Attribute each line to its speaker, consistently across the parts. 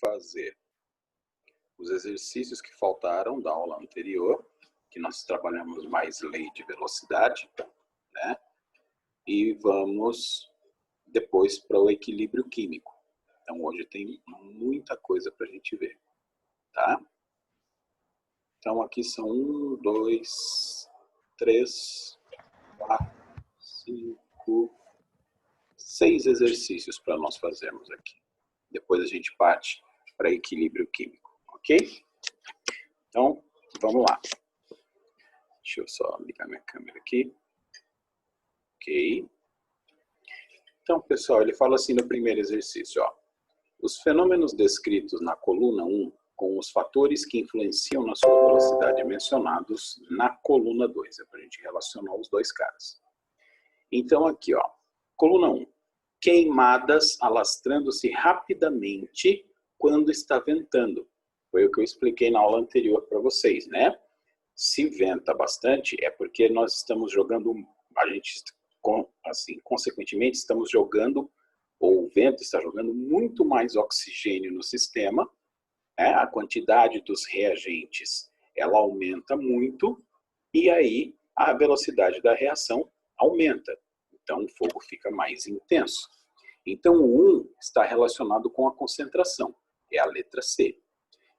Speaker 1: fazer os exercícios que faltaram da aula anterior, que nós trabalhamos mais lei de velocidade, né? E vamos depois para o equilíbrio químico. Então hoje tem muita coisa para a gente ver, tá? Então aqui são 1, 2, 3, 4, 5, 6 exercícios para nós fazermos aqui. Depois a gente parte para equilíbrio químico, ok? Então, vamos lá. Deixa eu só ligar minha câmera aqui. Ok. Então, pessoal, ele fala assim no primeiro exercício, ó. Os fenômenos descritos na coluna 1, com os fatores que influenciam na sua velocidade mencionados na coluna 2. É para a gente relacionar os dois caras. Então, aqui, ó. Coluna 1. Queimadas alastrando-se rapidamente quando está ventando. Foi o que eu expliquei na aula anterior para vocês, né? Se venta bastante é porque nós estamos jogando, a gente, assim, consequentemente, estamos jogando, ou o vento está jogando muito mais oxigênio no sistema, né? A quantidade dos reagentes, ela aumenta muito, e aí a velocidade da reação aumenta. Então o fogo fica mais intenso. Então o 1 está relacionado com a concentração, é a letra C.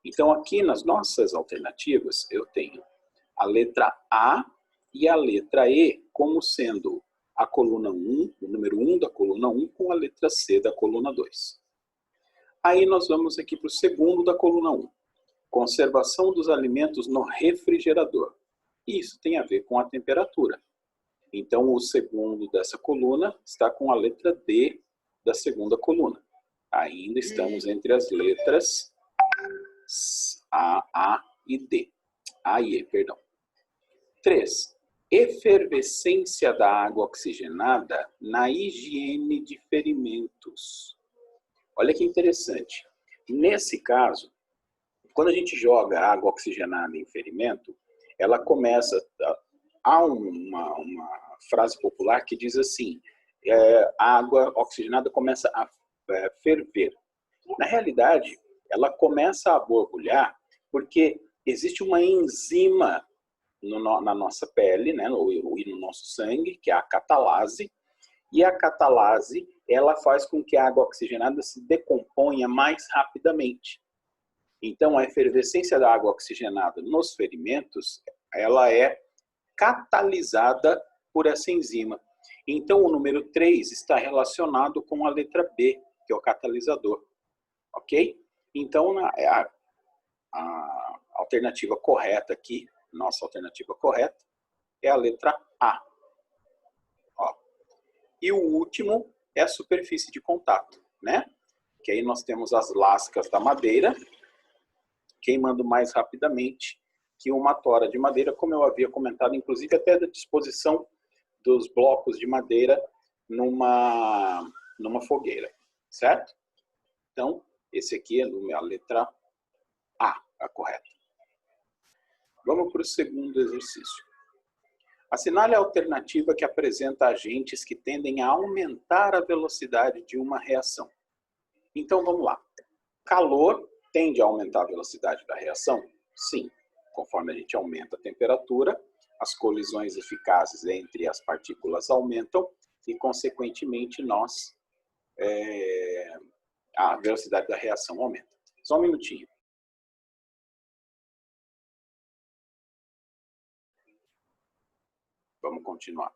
Speaker 1: Então aqui nas nossas alternativas eu tenho a letra A e a letra E como sendo a coluna 1, o número 1 da coluna 1 com a letra C da coluna 2. Aí nós vamos aqui para o segundo da coluna 1. Conservação dos alimentos no refrigerador. Isso tem a ver com a temperatura. Então o segundo dessa coluna está com a letra D da segunda coluna. Ainda estamos entre as letras A e D. A e E, perdão. 3. Efervescência da água oxigenada na higiene de ferimentos. Olha que interessante. Nesse caso, quando a gente joga água oxigenada em ferimento, ela começa... Há uma frase popular que diz assim, a água oxigenada começa a ferver. Na realidade, ela começa a borbulhar porque existe uma enzima na nossa pele, né, e no nosso sangue, que é a catalase, e a catalase ela faz com que a água oxigenada se decomponha mais rapidamente. Então, a efervescência da água oxigenada nos ferimentos, ela é catalisada por essa enzima. Então, o número 3 está relacionado com a letra B, que é o catalisador. Ok? Então, a alternativa correta aqui, nossa alternativa correta, é a letra A. Ó. E o último é a superfície de contato, né? Que aí nós temos as lascas da madeira, queimando mais rapidamente que uma tora de madeira, como eu havia comentado, inclusive até da disposição dos blocos de madeira numa fogueira, certo? Então, esse aqui é a letra A, a correta. Vamos para o segundo exercício. Assinale a alternativa que apresenta agentes que tendem a aumentar a velocidade de uma reação. Então, vamos lá. Calor tende a aumentar a velocidade da reação? Sim. Conforme a gente aumenta a temperatura, as colisões eficazes entre as partículas aumentam e, consequentemente, a velocidade da reação aumenta. Só um minutinho. Vamos continuar.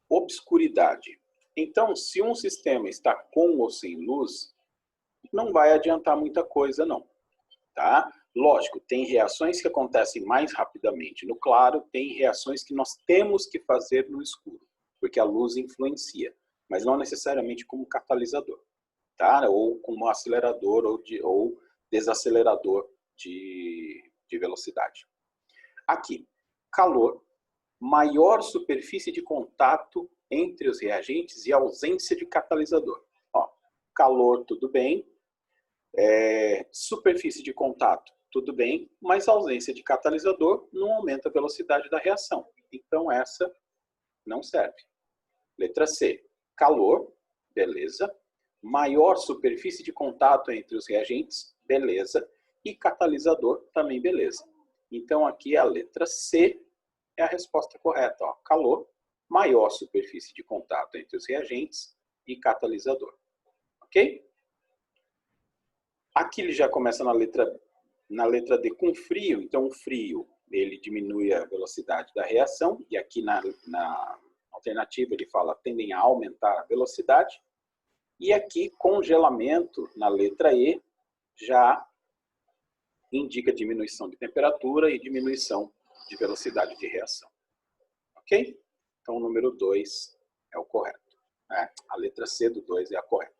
Speaker 1: Obscuridade. Então, se um sistema está com ou sem luz, não vai adiantar muita coisa, não. Tá? Lógico, tem reações que acontecem mais rapidamente no claro, tem reações que nós temos que fazer no escuro, porque a luz influencia, mas não necessariamente como catalisador, tá? Ou como acelerador ou desacelerador de velocidade. Aqui, calor, maior superfície de contato entre os reagentes e ausência de catalisador. Ó, calor, tudo bem. Superfície de contato, tudo bem, mas a ausência de catalisador não aumenta a velocidade da reação. Então essa não serve. Letra C, calor, beleza. Maior superfície de contato entre os reagentes, beleza. E catalisador, também beleza. Então, aqui a letra C é a resposta correta. Ó. Calor, maior superfície de contato entre os reagentes e catalisador. Ok? Aqui ele já começa na letra D com frio. Então, o frio ele diminui a velocidade da reação. E aqui na alternativa ele fala tendem a aumentar a velocidade. E aqui, congelamento, na letra E, já indica diminuição de temperatura e diminuição de velocidade de reação. Ok? Então, o número 2 é o correto. A letra C do 2 é a correta.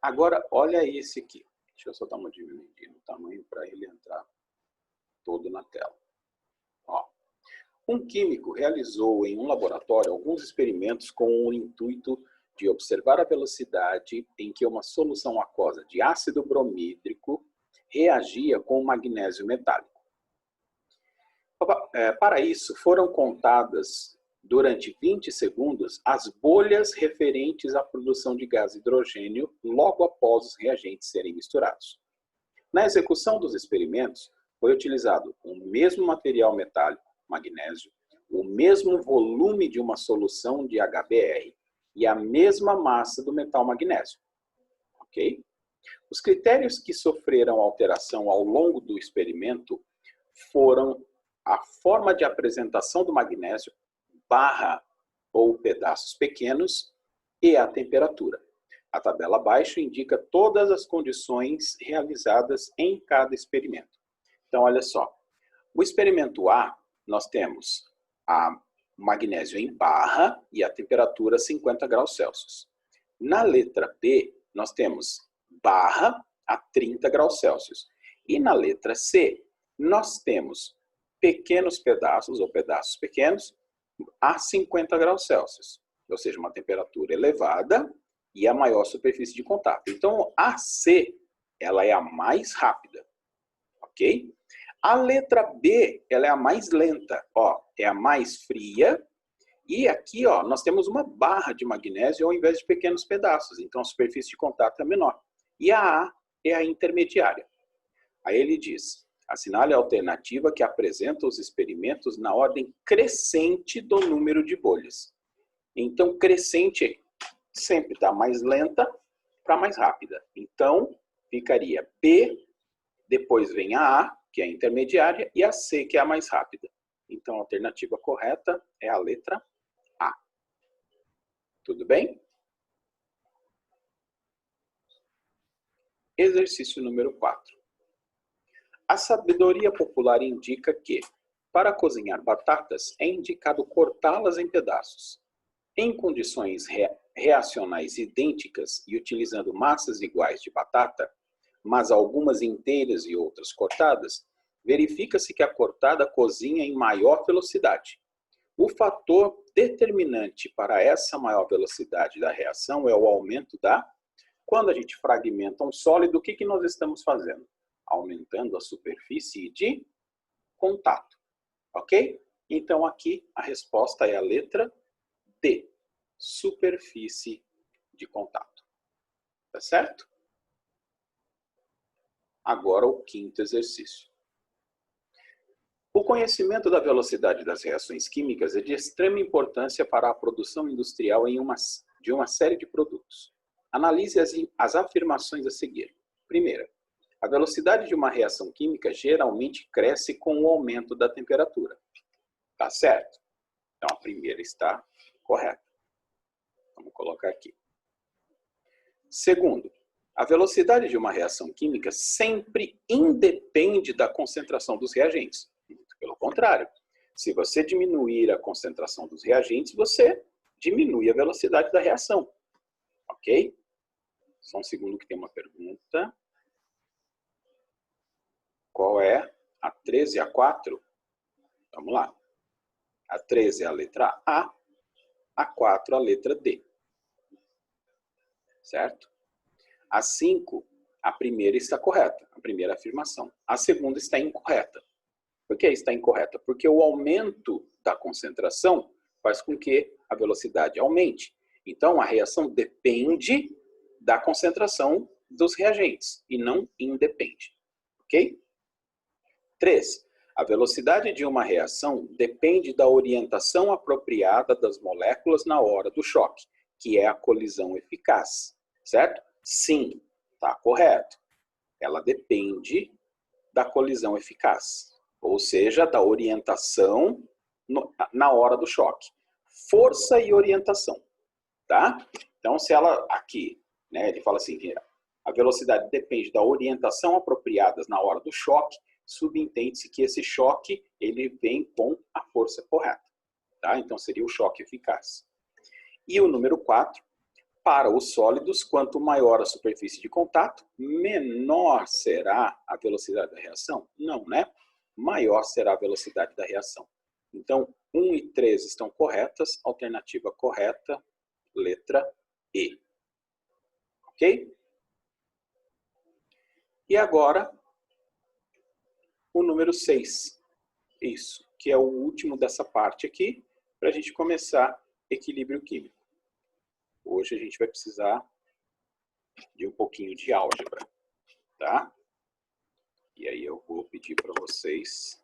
Speaker 1: Agora, olha esse aqui. Deixa eu só dar uma diminuidinha no tamanho para ele entrar todo na tela. Ó. Um químico realizou em um laboratório alguns experimentos com o intuito de observar a velocidade em que uma solução aquosa de ácido bromídrico reagia com o magnésio metálico. Para isso, foram contadas durante 20 segundos as bolhas referentes à produção de gás hidrogênio logo após os reagentes serem misturados. Na execução dos experimentos, foi utilizado o mesmo material metálico, magnésio, o mesmo volume de uma solução de HBr e a mesma massa do metal magnésio. Ok? Os critérios que sofreram alteração ao longo do experimento foram a forma de apresentação do magnésio, barra ou pedaços pequenos, e a temperatura. A tabela abaixo indica todas as condições realizadas em cada experimento. Então, olha só. O experimento A, nós temos o magnésio em barra e a temperatura 50 graus Celsius. Na letra B, nós temos barra a 30 graus Celsius. E na letra C, nós temos pequenos pedaços ou pedaços pequenos a 50 graus Celsius. Ou seja, uma temperatura elevada e a maior superfície de contato. Então, a C, ela é a mais rápida. Ok? A letra B, ela é a mais lenta. Ó, é a mais fria. E aqui, ó, nós temos uma barra de magnésio ao invés de pequenos pedaços. Então, a superfície de contato é menor. E a A é a intermediária. Aí ele diz, assinale a alternativa que apresenta os experimentos na ordem crescente do número de bolhas. Então, crescente sempre está mais lenta para mais rápida. Então, ficaria B, depois vem a A, que é a intermediária, e a C, que é a mais rápida. Então, a alternativa correta é a letra A. Tudo bem? Exercício número 4. A sabedoria popular indica que, para cozinhar batatas, é indicado cortá-las em pedaços. Em condições reacionais idênticas e utilizando massas iguais de batata, mas algumas inteiras e outras cortadas, verifica-se que a cortada cozinha em maior velocidade. O fator determinante para essa maior velocidade da reação é o aumento da... Quando a gente fragmenta um sólido, o que nós estamos fazendo? Aumentando a superfície de contato. Ok? Então, aqui a resposta é a letra D. Superfície de contato. Tá certo? Agora o quinto exercício. O conhecimento da velocidade das reações químicas é de extrema importância para a produção industrial de uma série de produtos. Analise as afirmações a seguir. Primeira, a velocidade de uma reação química geralmente cresce com o aumento da temperatura. Tá certo? Então, a primeira está correta. Vamos colocar aqui. Segundo, a velocidade de uma reação química sempre independe da concentração dos reagentes. Pelo contrário, se você diminuir a concentração dos reagentes, você diminui a velocidade da reação. Ok? Só um segundo que tem uma pergunta. Qual é a 13 e a 4? Vamos lá. A 13 é a letra A 4 a letra D. Certo? A 5, a primeira está correta, a primeira afirmação. A segunda está incorreta. Por que está incorreta? Porque o aumento da concentração faz com que a velocidade aumente. Então, a reação depende da concentração dos reagentes e não independe. Ok? 3. A velocidade de uma reação depende da orientação apropriada das moléculas na hora do choque, que é a colisão eficaz. Certo? Sim, está correto. Ela depende da colisão eficaz, ou seja, da orientação na hora do choque. Força e orientação. Tá? Então, se ela aqui, né, ele fala assim, que a velocidade depende da orientação apropriada na hora do choque, subentende-se que esse choque ele vem com a força correta. Tá? Então, seria o choque eficaz. E o número 4, para os sólidos, quanto maior a superfície de contato, menor será a velocidade da reação? Não, né? Maior será a velocidade da reação. Então, 1 e 3 estão corretas, alternativa correta, letra E. Ok? E agora, o número 6. Isso, que é o último dessa parte aqui, para a gente começar equilíbrio químico. Hoje a gente vai precisar de um pouquinho de álgebra, tá? E aí eu vou pedir para vocês...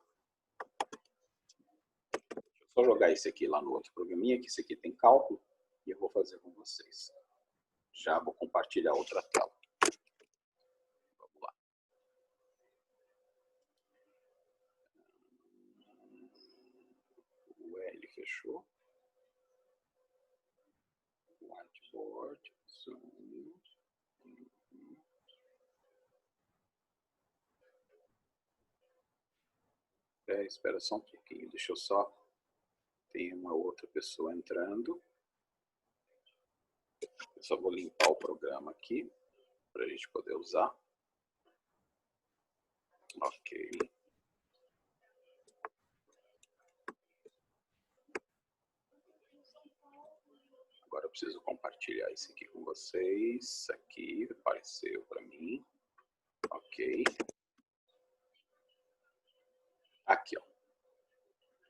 Speaker 1: Deixa eu só jogar esse aqui lá no outro programinha, que esse aqui tem cálculo, e eu vou fazer com vocês. Já vou compartilhar outra tela. Vamos lá. O L fechou. Whiteboard. Zoom. Espera só um pouquinho, deixa eu só... Tem uma outra pessoa entrando. Eu só vou limpar o programa aqui, para a gente poder usar. Ok. Agora eu preciso compartilhar isso aqui com vocês. Aqui, apareceu para mim. Ok. Aqui, ó.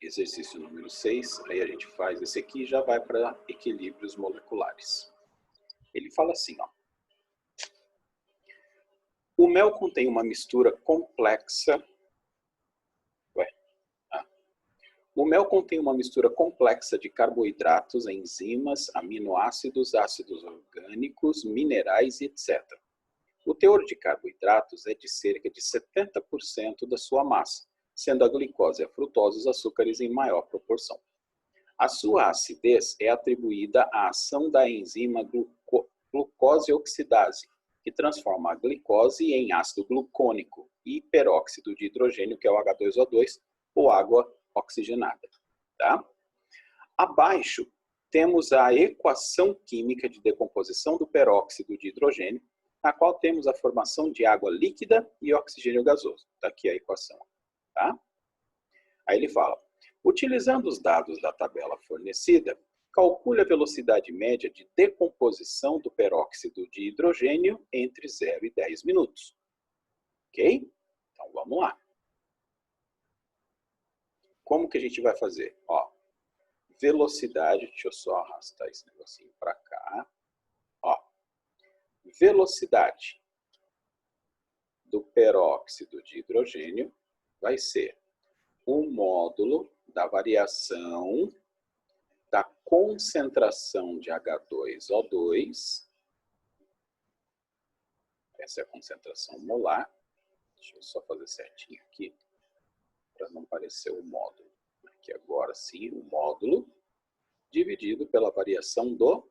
Speaker 1: Exercício número 6. Aí a gente faz esse aqui e já vai para equilíbrios moleculares. Ele fala assim, ó. O mel contém uma mistura complexa... O mel contém uma mistura complexa de carboidratos, enzimas, aminoácidos, ácidos orgânicos, minerais e etc. O teor de carboidratos é de cerca de 70% da sua massa, sendo a glicose e a frutose os açúcares em maior proporção. A sua acidez é atribuída à ação da enzima glucose oxidase, que transforma a glicose em ácido glucônico e peróxido de hidrogênio, que é o H2O2, ou água oxigenada. Tá? Abaixo, temos a equação química de decomposição do peróxido de hidrogênio, na qual temos a formação de água líquida e oxigênio gasoso. Está aqui a equação. Tá? Aí ele fala, utilizando os dados da tabela fornecida, calcule a velocidade média de decomposição do peróxido de hidrogênio entre 0 e 10 minutos. Ok? Então vamos lá. Como que a gente vai fazer? Ó, velocidade, deixa eu só arrastar esse negocinho para cá. Ó, velocidade do peróxido de hidrogênio vai ser o módulo da variação da concentração de H2O2. Essa é a concentração molar. Deixa eu só fazer certinho aqui, para não parecer o módulo. Aqui agora sim, o módulo dividido pela variação do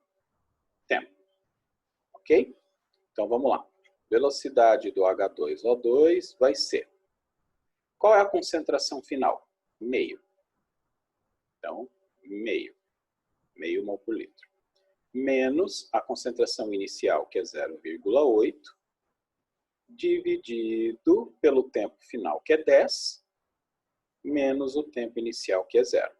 Speaker 1: tempo. Ok? Então vamos lá. Velocidade do H2O2 vai ser... Qual é a concentração final? Meio. Então, meio mol por litro. Menos a concentração inicial, que é 0,8, dividido pelo tempo final, que é 10, menos o tempo inicial, que é 0.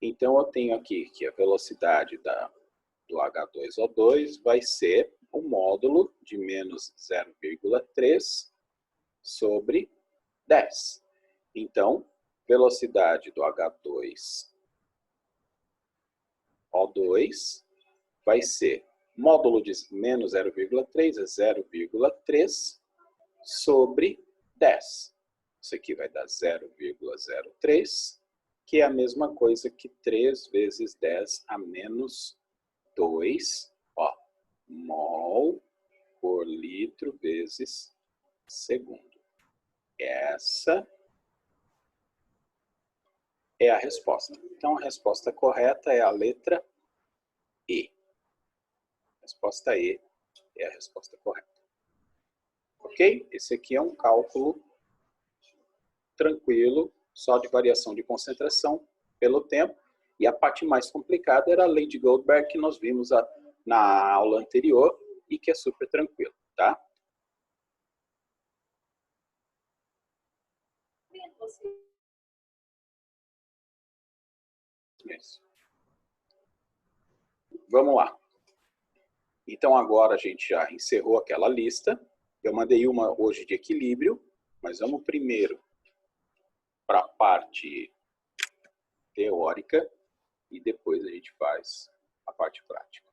Speaker 1: Então, eu tenho aqui que a velocidade do H2O2 vai ser o módulo de menos 0,3 sobre 10. Então, velocidade do H2O2 vai ser módulo de menos 0,3 é 0,3 sobre 10. Isso aqui vai dar 0,03, que é a mesma coisa que 3 vezes 10 a menos 2, ó, mol por litro vezes segundo. Essa é a resposta. Então, a resposta correta é a letra E. A resposta E é a resposta correta. Ok? Esse aqui é um cálculo tranquilo, só de variação de concentração pelo tempo. E a parte mais complicada era a lei de Goldberg, que nós vimos na aula anterior e que é super tranquilo, tá? Isso. Vamos lá. Então, agora a gente já encerrou aquela lista. Eu mandei uma hoje de equilíbrio, mas vamos primeiro para a parte teórica e depois a gente faz a parte prática.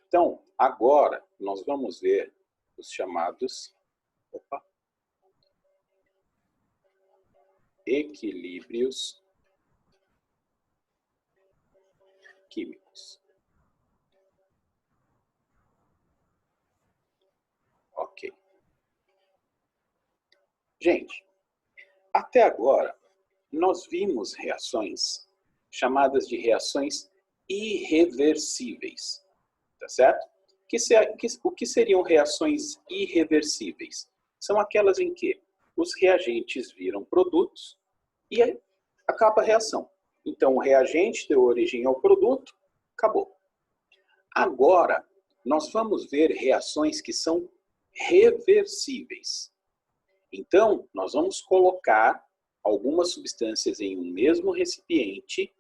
Speaker 1: Então, agora nós vamos ver os chamados equilíbrios químicos. Ok. Gente, até agora nós vimos reações chamadas de reações irreversíveis, tá certo? O que seriam reações irreversíveis? São aquelas em que os reagentes viram produtos e acaba a reação. Então, o reagente deu origem ao produto, acabou. Agora, nós vamos ver reações que são reversíveis. Então, nós vamos colocar algumas substâncias em um mesmo recipiente,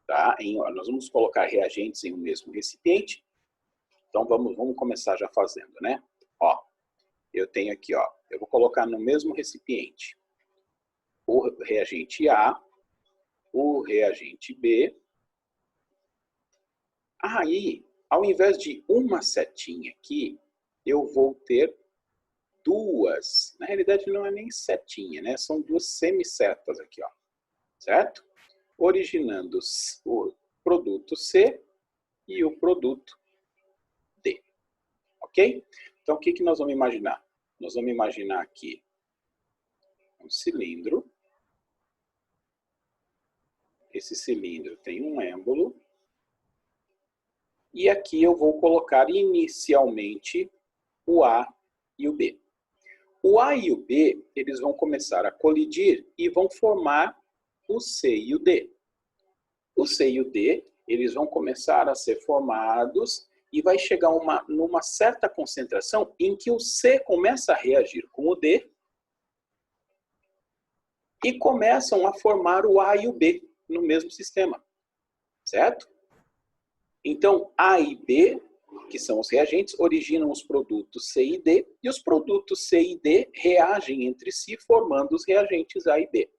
Speaker 1: tá? Nós vamos colocar reagentes em um mesmo recipiente. Então, vamos começar já fazendo, né? Ó, eu tenho aqui, ó, eu vou colocar no mesmo recipiente o reagente A, o reagente B. Aí, ao invés de uma setinha aqui, eu vou ter duas. Na realidade, não é nem setinha, né? São duas semisetas aqui, ó. Certo? Originando o produto C e o produto D. Ok? Então, o que nós vamos imaginar? Nós vamos imaginar aqui um cilindro. Esse cilindro tem um êmbolo. E aqui eu vou colocar inicialmente o A e o B. O A e o B, eles vão começar a colidir e vão formar o C e o D. O C e o D, eles vão começar a ser formados e vai chegar numa certa concentração em que o C começa a reagir com o D e começam a formar o A e o B no mesmo sistema, certo? Então, A e B, que são os reagentes, originam os produtos C e D, e os produtos C e D reagem entre si, formando os reagentes A e B.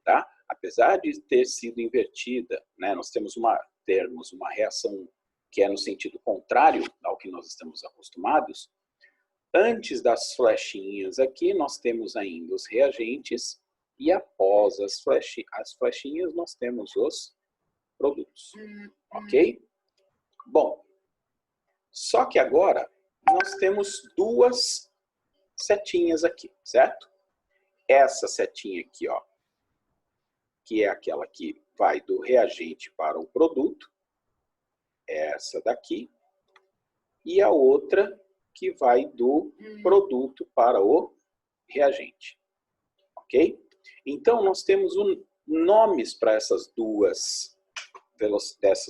Speaker 1: Tá? Apesar de ter sido invertida, né, nós temos uma reação que é no sentido contrário ao que nós estamos acostumados. Antes das flechinhas aqui, nós temos ainda os reagentes, e após as flechinhas, nós temos os produtos. Ok? Bom, só que agora nós temos duas setinhas aqui, certo? Essa setinha aqui, ó, que é aquela que vai do reagente para o produto, essa daqui, e a outra que vai do produto para o reagente, ok? Então, nós temos nomes para dessas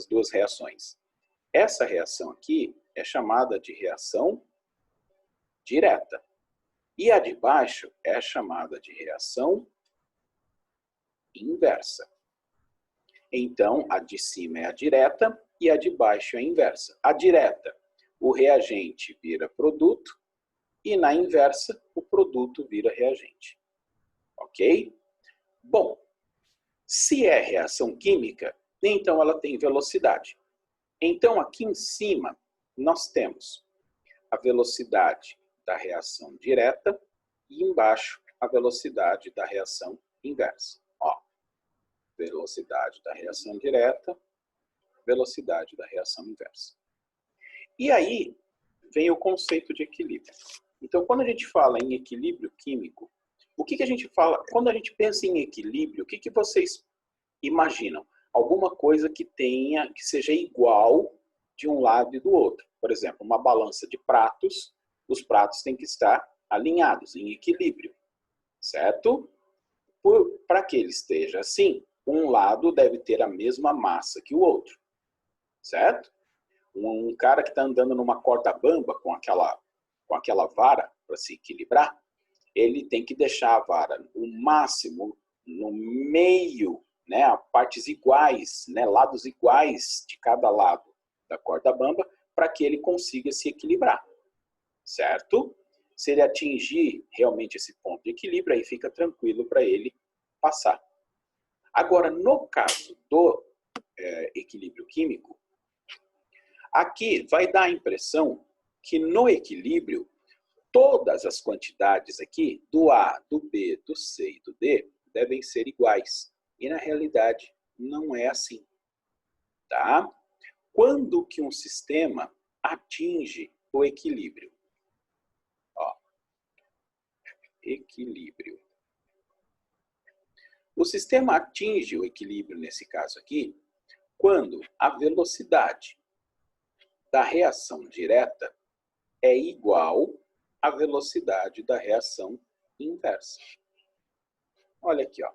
Speaker 1: duas reações. Essa reação aqui é chamada de reação direta. E a de baixo é chamada de reação inversa. Então, a de cima é a direta e a de baixo é a inversa. A direta, o reagente vira produto e na inversa, o produto vira reagente. Ok? Bom, se é reação química, então ela tem velocidade. Então, aqui em cima, nós temos a velocidade da reação direta e embaixo a velocidade da reação inversa. Ó, velocidade da reação direta, velocidade da reação inversa. E aí vem o conceito de equilíbrio. Então, quando a gente fala em equilíbrio químico, o que a gente fala? Quando a gente pensa em equilíbrio, o que vocês imaginam? Alguma coisa que seja igual de um lado e do outro. Por exemplo, uma balança de pratos, os pratos têm que estar alinhados, em equilíbrio, certo? Para que ele esteja assim, um lado deve ter a mesma massa que o outro, certo? Um cara que está andando numa corda bamba com aquela vara para se equilibrar, ele tem que deixar a vara o máximo no meio, né, partes iguais, né, lados iguais de cada lado da corda bamba, para que ele consiga se equilibrar, certo? Se ele atingir realmente esse ponto de equilíbrio, aí fica tranquilo para ele passar. Agora, no caso do equilíbrio químico, aqui vai dar a impressão que no equilíbrio, todas as quantidades aqui, do A, do B, do C e do D, devem ser iguais. E na realidade, não é assim. Tá? Quando que um sistema atinge o equilíbrio? Ó, equilíbrio. O sistema atinge o equilíbrio, nesse caso aqui, quando a velocidade da reação direta é igual à velocidade da reação inversa. Olha aqui, ó.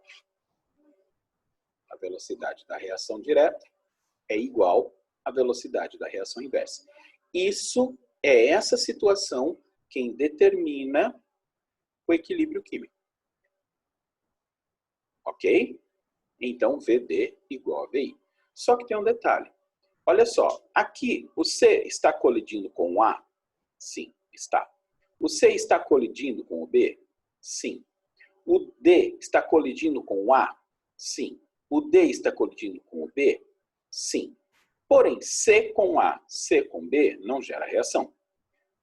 Speaker 1: A velocidade da reação direta é igual à velocidade da reação inversa. Isso é essa situação quem determina o equilíbrio químico. Ok? Então, VD igual a VI. Só que tem um detalhe. Olha só, aqui o C está colidindo com o A? Sim, está. O C está colidindo com o B? Sim. O D está colidindo com o A? Sim. O D está colidindo com o B? Sim. Porém, C com A, C com B não gera reação.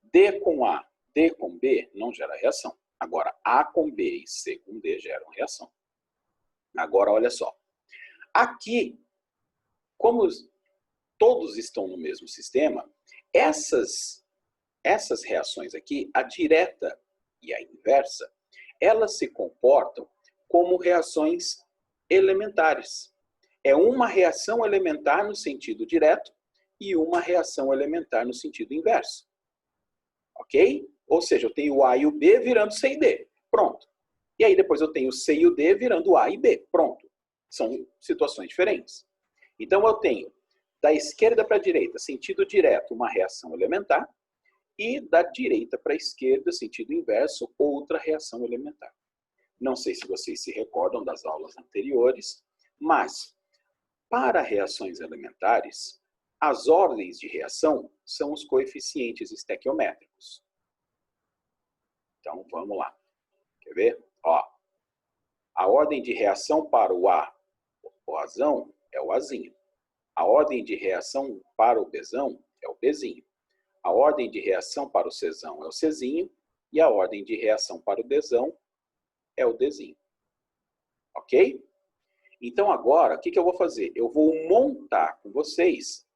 Speaker 1: D com A, D com B não gera reação. Agora, A com B e C com D geram reação. Agora, olha só. Aqui, como todos estão no mesmo sistema, essas reações aqui, a direta e a inversa, elas se comportam como reações elementares. É uma reação elementar no sentido direto e uma reação elementar no sentido inverso. Ok? Ou seja, eu tenho o A e o B virando C e D. Pronto. E aí depois eu tenho o C e o D virando A e B. Pronto. São situações diferentes. Então eu tenho da esquerda para a direita, sentido direto, uma reação elementar, e da direita para a esquerda, sentido inverso, outra reação elementar. Não sei se vocês se recordam das aulas anteriores, mas para reações elementares, as ordens de reação são os coeficientes estequiométricos. Então, vamos lá. Quer ver? Ó, a ordem de reação para o A, o Azão, é o Azinho. A ordem de reação para o Bzão é o Bzinho. A ordem de reação para o Czão é o Czinho. E a ordem de reação para o Dzão é o Dzinho. Ok? Então agora, o que eu vou fazer? Eu vou montar com vocês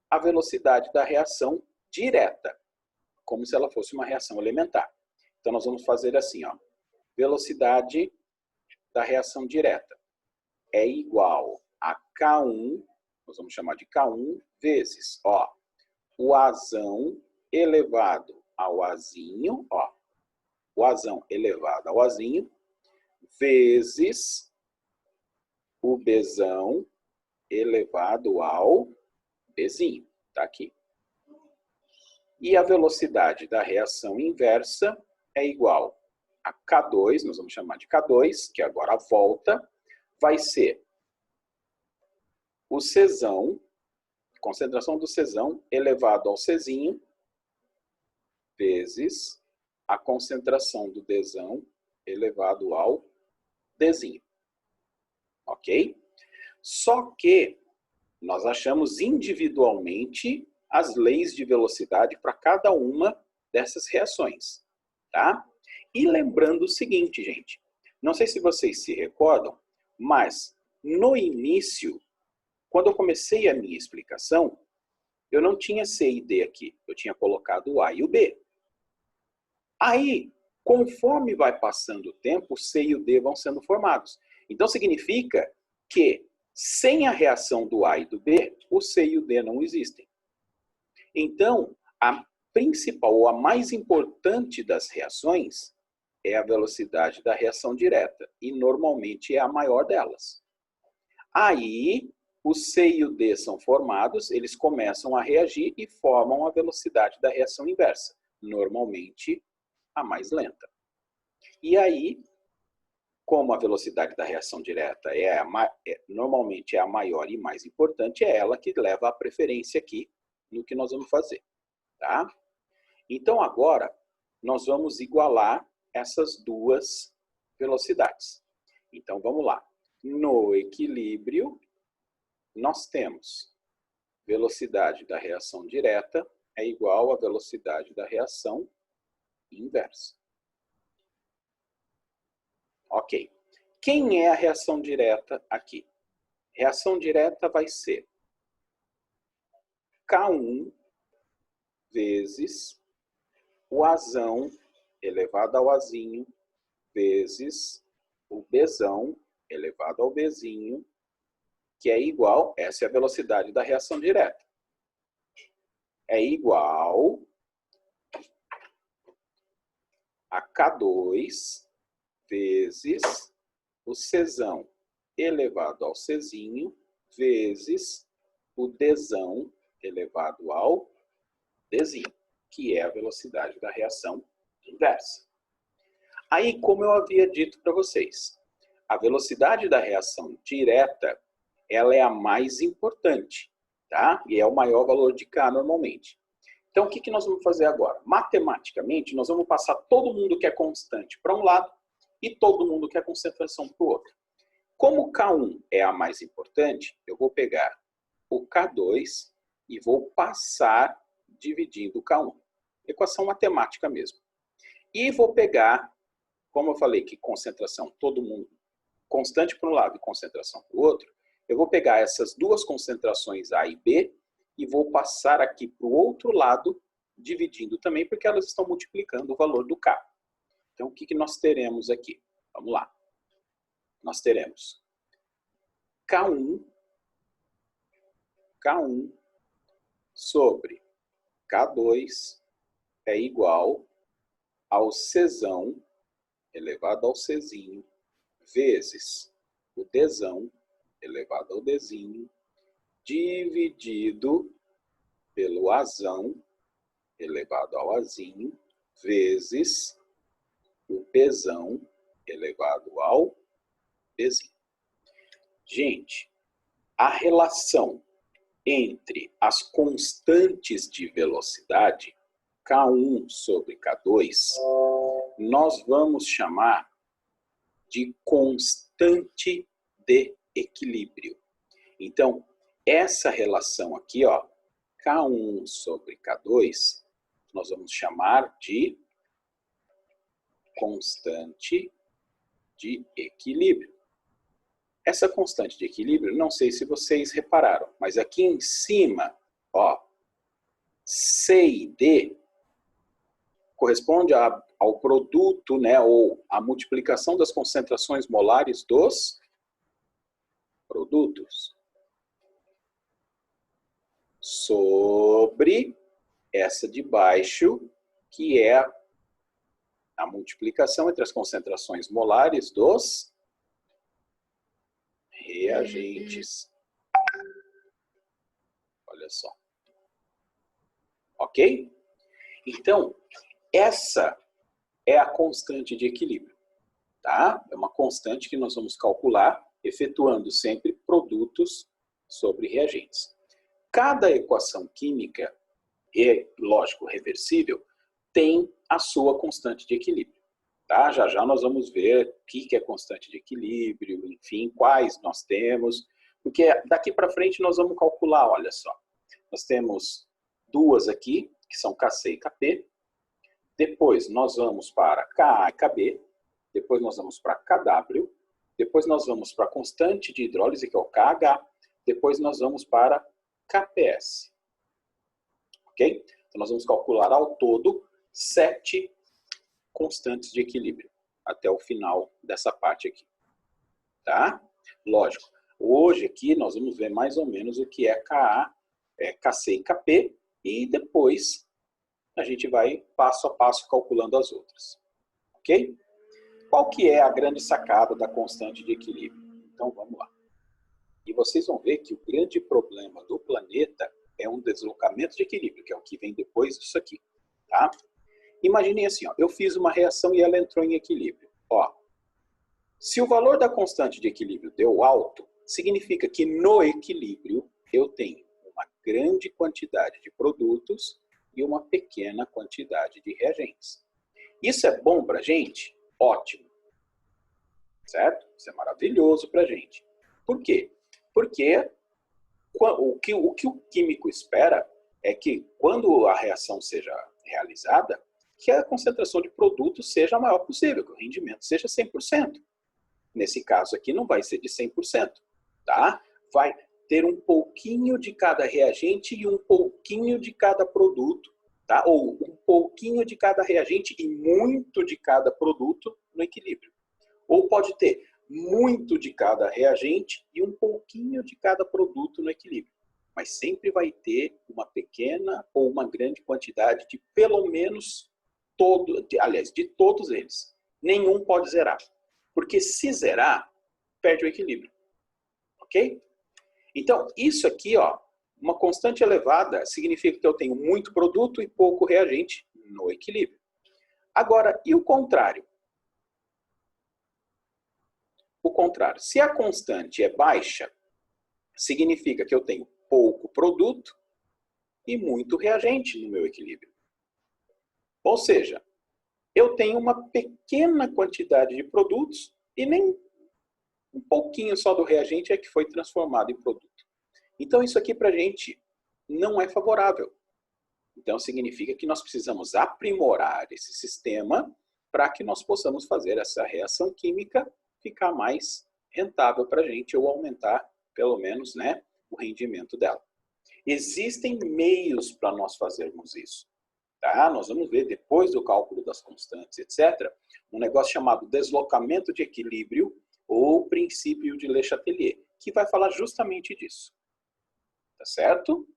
Speaker 1: a velocidade da reação direta, como se ela fosse uma reação elementar. Então nós vamos fazer assim, ó. Velocidade da reação direta é igual a K1, nós vamos chamar de K1 vezes, ó, o Azão elevado ao Azinho, ó, o Azão elevado ao Azinho, vezes o Bzão elevado ao Bzinho. Tá aqui. E a velocidade da reação inversa é igual a K2, nós vamos chamar de K2, que agora a volta vai ser o Czão, concentração do Czão elevado ao Czinho, vezes a concentração do Dzão elevado ao Dzinho. Ok? Só que Nós achamos individualmente as leis de velocidade para cada uma dessas reações, tá? E lembrando o seguinte, gente, não sei se vocês se recordam, mas no início, quando eu comecei a minha explicação, eu não tinha C e D aqui, eu tinha colocado o A e o B. Aí, conforme vai passando o tempo, o C e o D vão sendo formados. Então, significa que, sem a reação do A e do B, o C e o D não existem. Então, a principal ou a mais importante das reações é a velocidade da reação direta. E, normalmente, é a maior delas. Aí, o C e o D são formados, eles começam a reagir e formam a velocidade da reação inversa. Normalmente, a mais lenta. E aí, como a velocidade da reação direta normalmente é a maior e mais importante, é ela que leva a preferência aqui no que nós vamos fazer. Tá? Então, agora, nós vamos igualar essas duas velocidades. Então, vamos lá. No equilíbrio, nós temos velocidade da reação direta é igual à velocidade da reação inversa. Ok. Quem é a reação direta aqui? Reação direta vai ser K1 vezes o Azão elevado ao Azinho vezes o Bzão elevado ao Bzinho, que é igual, essa é a velocidade da reação direta, é igual a K2 vezes o Czão elevado ao Czinho vezes o Dzão elevado ao Dzinho, que é a velocidade da reação inversa. Aí, como eu havia dito para vocês, a velocidade da reação direta, ela é a mais importante, tá? E é o maior valor de K normalmente. Então, o que nós vamos fazer agora? Matematicamente, nós vamos passar todo mundo que é constante para um lado e todo mundo que é concentração para o outro. Como K1 é a mais importante, eu vou pegar o K2 e vou passar dividindo o K1. Equação matemática mesmo. E vou pegar, como eu falei que concentração, todo mundo, constante para um lado e concentração para o outro, eu vou pegar essas duas concentrações A e B e vou passar aqui para o outro lado, dividindo também, porque elas estão multiplicando o valor do K. Então, o que nós teremos aqui? Vamos lá. Nós teremos K1 sobre K2 é igual ao Czão elevado ao Czinho vezes o Dzão elevado ao Dzinho dividido pelo Azão elevado ao Azinho vezes o Bzão elevado ao Bzinho. Gente, a relação entre as constantes de velocidade, K1 sobre K2, nós vamos chamar de constante de equilíbrio. Então, essa relação aqui, ó, K1 sobre K2, nós vamos chamar de constante de equilíbrio. Essa constante de equilíbrio, não sei se vocês repararam, mas aqui em cima, ó, C e D corresponde ao produto, né, ou a multiplicação das concentrações molares dos produtos sobre essa de baixo, que é a multiplicação entre as concentrações molares dos reagentes. Olha só. Ok? Então, essa é a constante de equilíbrio. Tá? É uma constante que nós vamos calcular efetuando sempre produtos sobre reagentes. Cada equação química, lógico, reversível, tem a sua constante de equilíbrio. Tá? Já já nós vamos ver o que é constante de equilíbrio, enfim, quais nós temos. Porque daqui para frente nós vamos calcular, olha só. Nós temos duas aqui, que são Kc e Kp. Depois nós vamos para Ka e Kb. Depois nós vamos para Kw. Depois nós vamos para a constante de hidrólise, que é o KH. Depois nós vamos para KPS. Ok? Então nós vamos calcular ao todo 7 constantes de equilíbrio até o final dessa parte aqui. Tá? Lógico. Hoje aqui nós vamos ver mais ou menos o que é Ka, Kc e Kp, e depois a gente vai passo a passo calculando as outras. Ok? Qual que é a grande sacada da constante de equilíbrio? Então vamos lá. E vocês vão ver que o grande problema do planeta é um deslocamento de equilíbrio, que é o que vem depois disso aqui. Tá? Imaginem assim, ó, eu fiz uma reação e ela entrou em equilíbrio. Ó, se o valor da constante de equilíbrio deu alto, significa que no equilíbrio eu tenho uma grande quantidade de produtos e uma pequena quantidade de reagentes. Isso é bom para a gente? Ótimo. Certo? Isso é maravilhoso para a gente. Por quê? Porque o que o químico espera é que quando a reação seja realizada, que a concentração de produtos seja a maior possível, que o rendimento seja 100%. Nesse caso aqui não vai ser de 100%, tá? Vai ter um pouquinho de cada reagente e um pouquinho de cada produto, tá? Ou um pouquinho de cada reagente e muito de cada produto no equilíbrio. Ou pode ter muito de cada reagente e um pouquinho de cada produto no equilíbrio. Mas sempre vai ter uma pequena ou uma grande quantidade de pelo menos de todos eles. Nenhum pode zerar. Porque se zerar, perde o equilíbrio. Ok? Então, isso aqui, ó, uma constante elevada significa que eu tenho muito produto e pouco reagente no equilíbrio. Agora, e o contrário? O contrário, se a constante é baixa, significa que eu tenho pouco produto e muito reagente no meu equilíbrio. Ou seja, eu tenho uma pequena quantidade de produtos e nem um pouquinho só do reagente é que foi transformado em produto. Então isso aqui para a gente não é favorável. Então significa que nós precisamos aprimorar esse sistema para que nós possamos fazer essa reação química ficar mais rentável para a gente ou aumentar, pelo menos, né, o rendimento dela. Existem meios para nós fazermos isso. Tá? Nós vamos ver depois do cálculo das constantes, etc., um negócio chamado deslocamento de equilíbrio ou princípio de Le Chatelier, que vai falar justamente disso. Tá certo?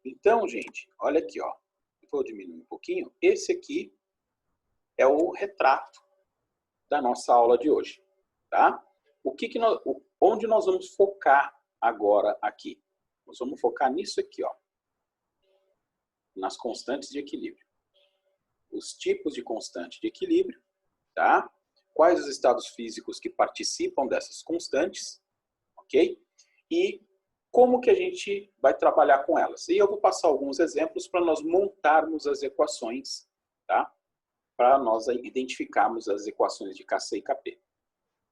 Speaker 1: Então, gente, olha aqui, ó. Vou diminuir um pouquinho. Esse aqui é o retrato da nossa aula de hoje. Tá? Onde nós vamos focar agora aqui? Nós vamos focar nisso aqui, ó, nas constantes de equilíbrio. Os tipos de constante de equilíbrio, tá? Quais os estados físicos que participam dessas constantes, ok? E como que a gente vai trabalhar com elas. E eu vou passar alguns exemplos para nós montarmos as equações, tá? Para nós identificarmos as equações de Kc e Kp.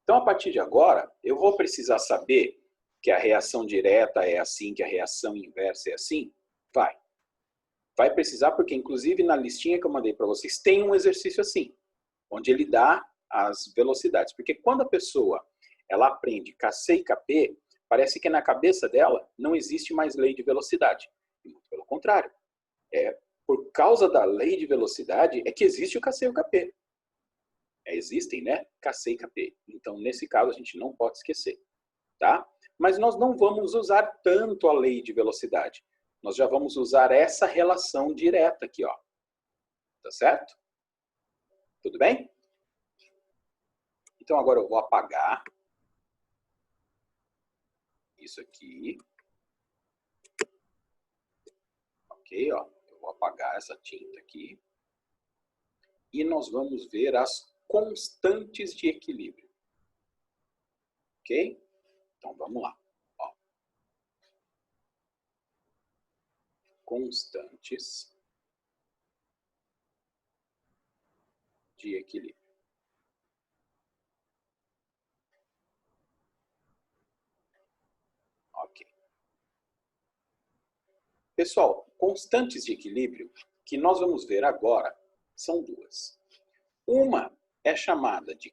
Speaker 1: Então, a partir de agora, eu vou precisar saber que a reação direta é assim, que a reação inversa é assim? Vai precisar, porque inclusive na listinha que eu mandei para vocês, tem um exercício assim, onde ele dá as velocidades. Porque quando a pessoa ela aprende Kc e Kp, parece que na cabeça dela não existe mais lei de velocidade. Muito pelo contrário. Por causa da lei de velocidade é que existe o Kc e o Kp. Existem, né? Kc e Kp. Então, nesse caso, a gente não pode esquecer. Tá? Mas nós não vamos usar tanto a lei de velocidade. Nós já vamos usar essa relação direta aqui, ó. Tá certo? Tudo bem? Então, agora eu vou apagar isso aqui. Ok, ó. Eu vou apagar essa tinta aqui. E nós vamos ver as constantes de equilíbrio. Ok? Então, vamos lá. Ó. Constantes de equilíbrio. Pessoal, constantes de equilíbrio que nós vamos ver agora são duas. Uma é chamada de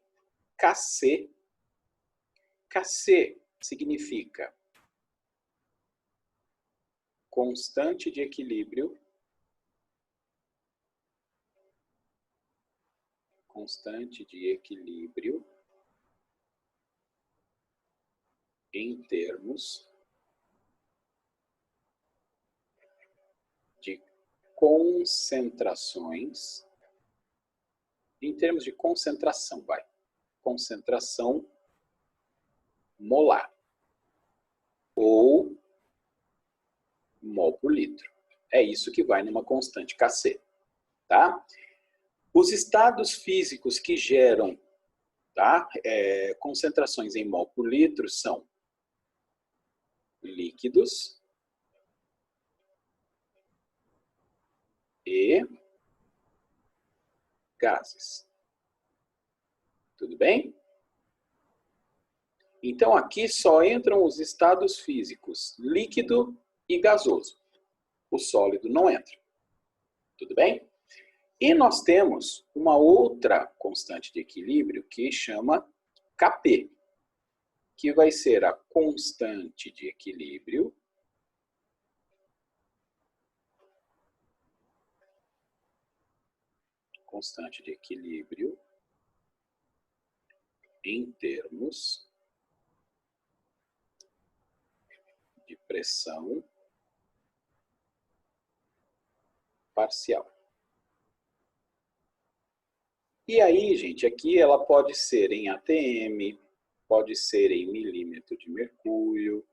Speaker 1: Kc. Kc significa constante de equilíbrio. Constante de equilíbrio em termos de concentrações, em termos de concentração, vai. Concentração molar ou mol por litro. É isso que vai numa constante Kc, tá? Os estados físicos que geram, tá, concentrações em mol por litro são líquidos e gases. Tudo bem? Então, aqui só entram os estados físicos líquido e gasoso. O sólido não entra. Tudo bem? E nós temos uma outra constante de equilíbrio que chama Kp, que vai ser a constante de equilíbrio em termos de pressão parcial. E aí, gente, aqui ela pode ser em atm, pode ser em milímetro de mercúrio,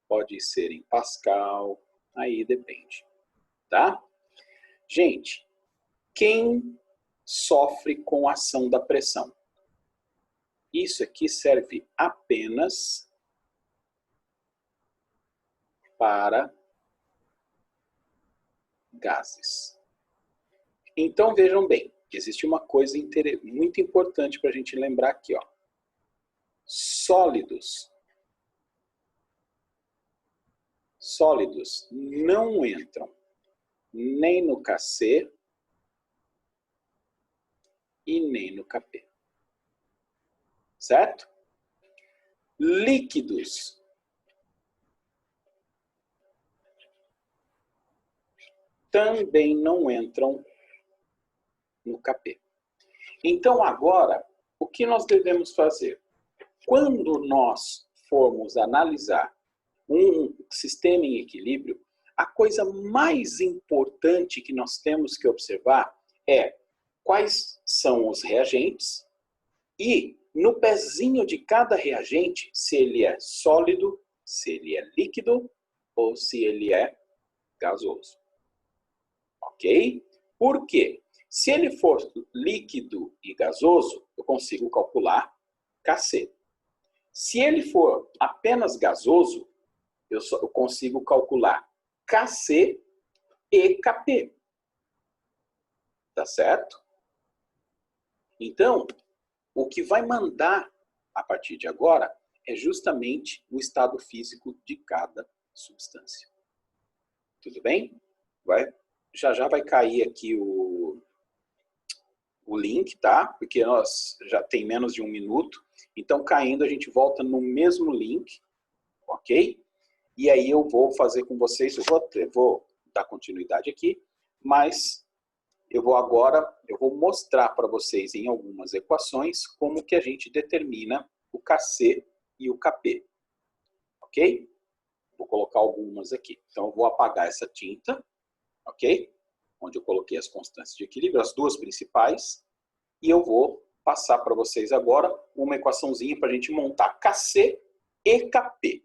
Speaker 1: pode ser em pascal, aí depende, tá? Gente, quem sofre com a ação da pressão? Isso aqui serve apenas para gases. Então, vejam bem, existe uma coisa muito importante para a gente lembrar aqui, ó. Sólidos não entram nem no Kc e nem no Kp. Certo? Líquidos também não entram no Kp. Então, agora, o que nós devemos fazer? Quando nós formos analisar um sistema em equilíbrio, a coisa mais importante que nós temos que observar é quais são os reagentes e, no pezinho de cada reagente, se ele é sólido, se ele é líquido ou se ele é gasoso. Ok? Por quê? Se ele for líquido e gasoso, eu consigo calcular Kc. Se ele for apenas gasoso, eu consigo calcular Kc e Kp. Tá certo? Então, o que vai mandar a partir de agora é justamente o estado físico de cada substância. Tudo bem? Já vai cair aqui o link, tá? Porque nós já tem menos de 1 minuto. Então, caindo, a gente volta no mesmo link, ok? E aí eu vou fazer com vocês, eu vou dar continuidade aqui, mas eu vou mostrar para vocês em algumas equações como que a gente determina o Kc e o Kp, ok? Vou colocar algumas aqui. Então, eu vou apagar essa tinta, ok? Onde eu coloquei as constantes de equilíbrio, as duas principais, e eu vou passar para vocês agora uma equaçãozinha para a gente montar Kc e Kp.